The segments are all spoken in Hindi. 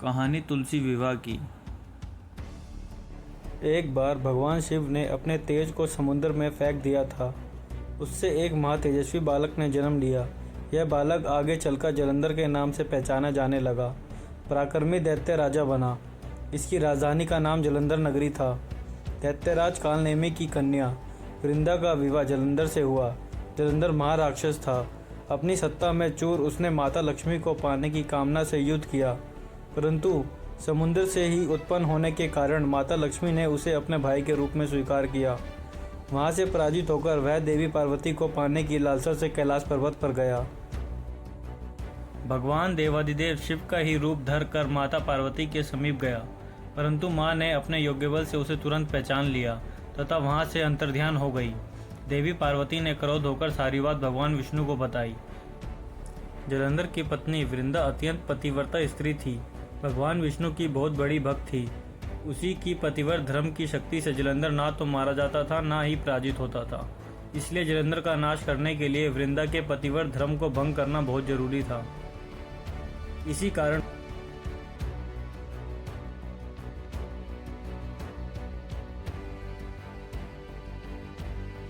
कहानी तुलसी विवाह की। एक बार भगवान शिव ने अपने तेज को समुद्र में फेंक दिया था। उससे एक महातेजस्वी बालक ने जन्म लिया। यह बालक आगे चलकर जलंधर के नाम से पहचाना जाने लगा। पराक्रमी दैत्य राजा बना। इसकी राजधानी का नाम जलंधर नगरी था। दैत्यराज कालनेमी की कन्या वृंदा का विवाह जलंधर से हुआ। जलंधर महाराक्षस था। अपनी सत्ता में चूर उसने माता लक्ष्मी को पाने की कामना से युद्ध किया, परंतु समुद्र से ही उत्पन्न होने के कारण माता लक्ष्मी ने उसे अपने भाई के रूप में स्वीकार किया। वहां से पराजित होकर वह देवी पार्वती को पाने की लालसा से कैलाश पर्वत पर गया। भगवान देवादिदेव शिव का ही रूप धर कर माता पार्वती के समीप गया, परंतु माँ ने अपने योग्य बल से उसे तुरंत पहचान लिया तथा वहां से अंतर्ध्यान हो गई। देवी पार्वती ने क्रोध होकर सारी बात भगवान विष्णु को बताई। जलंधर की पत्नी वृंदा अत्यंत पतिव्रता स्त्री थी। भगवान विष्णु की बहुत बड़ी भक्त थी। उसी की पतिव्रत धर्म की शक्ति से जलंधर ना तो मारा जाता था, ना ही पराजित होता था। इसलिए जलंधर का नाश करने के लिए वृंदा के पतिव्रत धर्म को भंग करना बहुत जरूरी था। इसी कारण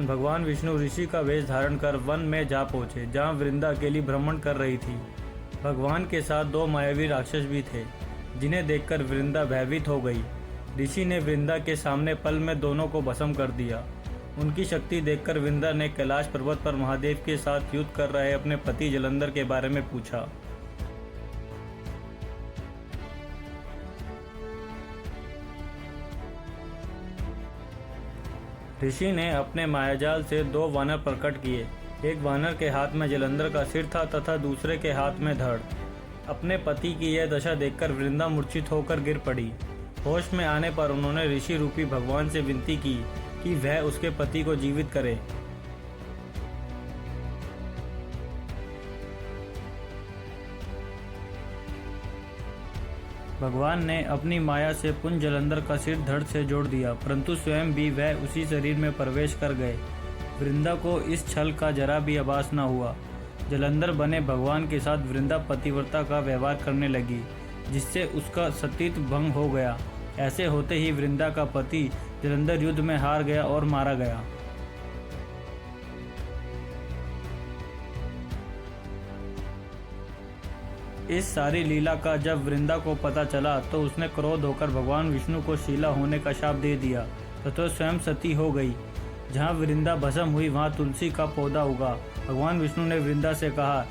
भगवान विष्णु ऋषि का वेश धारण कर वन में जा पहुंचे, जहां वृंदा अकेली भ्रमण कर रही थी। भगवान के साथ दो मायावी राक्षस भी थे, जिन्हें देखकर वृंदा भयभीत हो गई। ऋषि ने वृंदा के सामने पल में दोनों को भस्म कर दिया। उनकी शक्ति देखकर वृंदा ने कैलाश पर्वत पर महादेव के साथ युद्ध कर रहे अपने पति जलंधर के बारे में पूछा। ऋषि ने अपने मायाजाल से दो वानर प्रकट किए। एक वानर के हाथ में जलंधर का सिर था तथा दूसरे के हाथ में धड़। अपने पति की यह दशा देखकर वृंदा मूर्छित होकर गिर पड़ी। होश में आने पर उन्होंने ऋषि रूपी भगवान से विनती की कि वह उसके पति को जीवित करे। भगवान ने अपनी माया से पुंज जलंधर का सिर धड़ से जोड़ दिया, परंतु स्वयं भी वह उसी शरीर में प्रवेश कर गए। वृंदा को इस छल का जरा भी आभास न हुआ। जलंधर बने भगवान के साथ वृंदा पतिव्रता का व्यवहार करने लगी, जिससे उसका सतीत्व भंग हो गया। ऐसे होते ही वृंदा का पति जलंधर युद्ध में हार गया और मारा गया। इस सारी लीला का जब वृंदा को पता चला तो उसने क्रोध होकर भगवान विष्णु को शीला होने का शाप दे दिया तथा स्वयं सती हो गई। जहाँ वृंदा भस्म हुई वहाँ तुलसी का पौधा उगा। भगवान विष्णु ने वृंदा से कहा,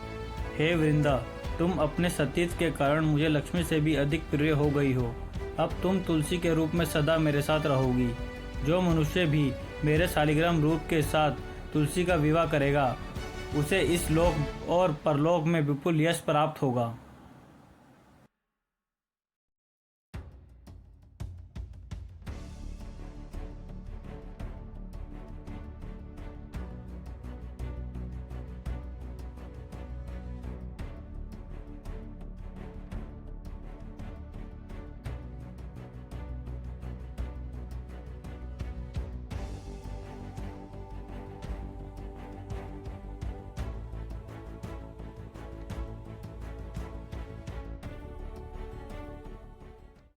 हे वृंदा, तुम अपने सतीत्व के कारण मुझे लक्ष्मी से भी अधिक प्रिय हो गई हो। अब तुम तुलसी के रूप में सदा मेरे साथ रहोगी। जो मनुष्य भी मेरे शालिग्राम रूप के साथ तुलसी का विवाह करेगा, उसे इस लोक और परलोक में विपुल यश प्राप्त होगा।